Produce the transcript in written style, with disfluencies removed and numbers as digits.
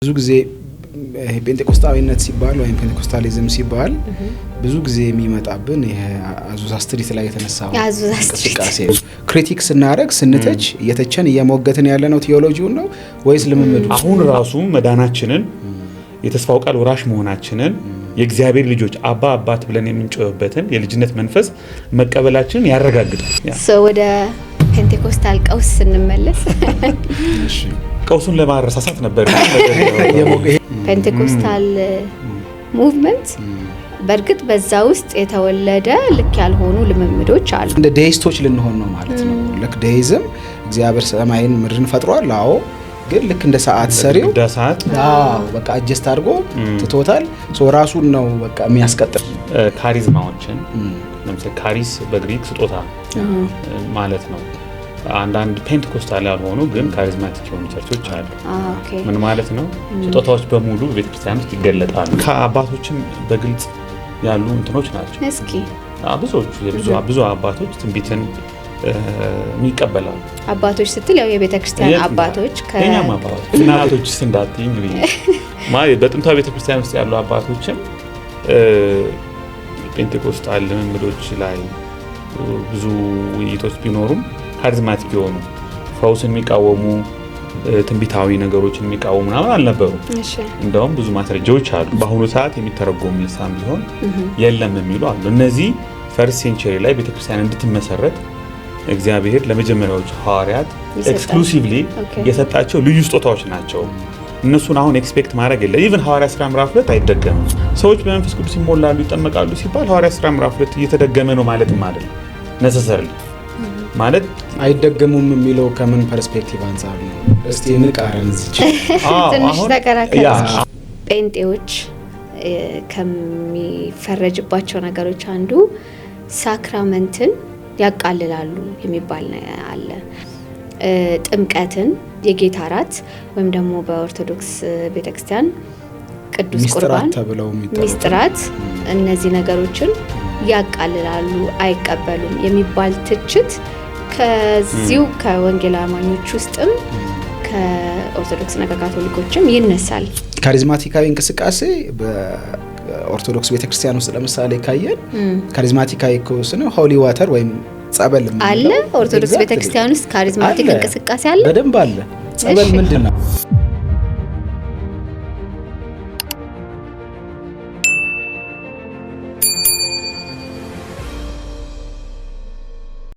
ብዙ ጊዜ ፔንቴኮስታዊነት ሲባል ወይም ፔንቴኮስታሊዝም ሲባል ብዙ ጊዜ የሚመጣብን ይሄ አዙዛ ስትሪት ላይ የተነሳው እንቅስቃሴ ክሪቲክስ እናደርግ ስንተች እየተቸን እየሞገትን ያለነው ቴዎሎጂውን ነው ወይስ ልምምዱ? አሁን ራሱ መዳናችንን የተስፋው ቃል ወራሽ መሆናችንን የእግዚአብሔር ልጆች አባት ብለን የምንጮህበትን የልጅነት መንፈስ መቀበላችንን ያረጋግጣል። ወደ ፔንቴኮስታል ቀውስ ስንመለስ ቀውሱን ለማረሳሳት ነበር ፔንቴኮስታል ሙቭመንት በርግጥ በዛ ውስጥ የተወለደ ልክ ያልሆኑ ልምምዶች አሉ። እንደ ዴይስቶች ልንሆን ነው ማለት ነው። ልክ ዴይዝም እግዚአብሔር ሰማይን ምድርን ፈጥሯል። አዎ ግን ልክ እንደ ሰዓት ሰሪው በቃ አጀስት አድርጎ ትቶታል። ራሱን ነው በቃ የሚያስቀጥል ካሪዝማዎችን ለምሳሌ ካሪስ በግሪክ ስጦታ ማለት ነው። አንዳንድ ፔንቴኮስታል ያልሆኑ ግን ካሪዝማቲክ የሆኑ ቸርቾች አሉ። ምን ማለት ነው? ስጦታዎች በሙሉ በቤተክርስቲያን ውስጥ ይገለጣሉ። ከአባቶችም በግልጽ ያሉ እንትኖች ናቸው። እስኪ ብዙዎቹ ብዙ አባቶች ትንቢትን የሚቀበላሉ። አባቶች ስትል ያው የቤተክርስቲያን አባቶች ከኛም አባቶች እናቶች እንዳትይ እንግዲህ ማለት በጥንታዊ ቤተክርስቲያን ውስጥ ያሉ አባቶችም ፔንቴኮስታል ልምምዶች ላይ ብዙ ውይይቶች ቢኖሩም ካሪዝማቲክ የሆኑ ፈውስን የሚቃወሙ ትንቢታዊ ነገሮችን የሚቃወሙ ምናምን አልነበሩም። እንደውም ብዙ ማስረጃዎች አሉ። በአሁኑ ሰዓት የሚተረጎም ልሳን ቢሆን የለም የሚሉ አሉ። እነዚህ ፈርስት ሴንቸሪ ላይ ቤተክርስቲያን እንድትመሰረት እግዚአብሔር ለመጀመሪያዎቹ ሐዋርያት ኤክስክሉሲቭሊ የሰጣቸው ልዩ ስጦታዎች ናቸው። እነሱን አሁን ኤክስፔክት ማድረግ የለ። ኢቭን ሐዋርያ ሥራ ምዕራፍ 2 አይደገምም። ሰዎች በመንፈስ ቅዱስ ይሞላሉ ይጠመቃሉ ሲባል ሐዋርያ ሥራ ምዕራፍ 2 እየተደገመ ነው ማለትም አይደለም ነሰሰርሊ ማለት አይደገሙም የሚለው ከምን ፐርስፔክቲቭ አንፃር ነው? እስቲ እንቃረን እዚህ ትንሽ ተከራከረ። ጴንጤዎች ከሚፈረጅባቸው ነገሮች አንዱ ሳክራመንትን ያቃልላሉ የሚባል አለ። ጥምቀትን፣ የጌታ እራት ወይም ደግሞ በኦርቶዶክስ ቤተክርስቲያን ቅዱስ ቁርባን ሚስጥራት እነዚህ ነገሮችን ያቃልላሉ፣ አይቀበሉም የሚባል ትችት ከዚሁ ከወንጌል አማኞች ውስጥም ከኦርቶዶክስና ከካቶሊኮችም ይነሳል። ካሪዝማቲካዊ እንቅስቃሴ በኦርቶዶክስ ቤተክርስቲያን ውስጥ ለምሳሌ ካየን ካሪዝማቲካዊ ነው ሆሊ ዋተር ወይም ጸበል አለ። ኦርቶዶክስ ቤተክርስቲያን ውስጥ ካሪዝማቲክ እንቅስቃሴ አለ፣ በደንብ አለ። ጸበል ምንድነው?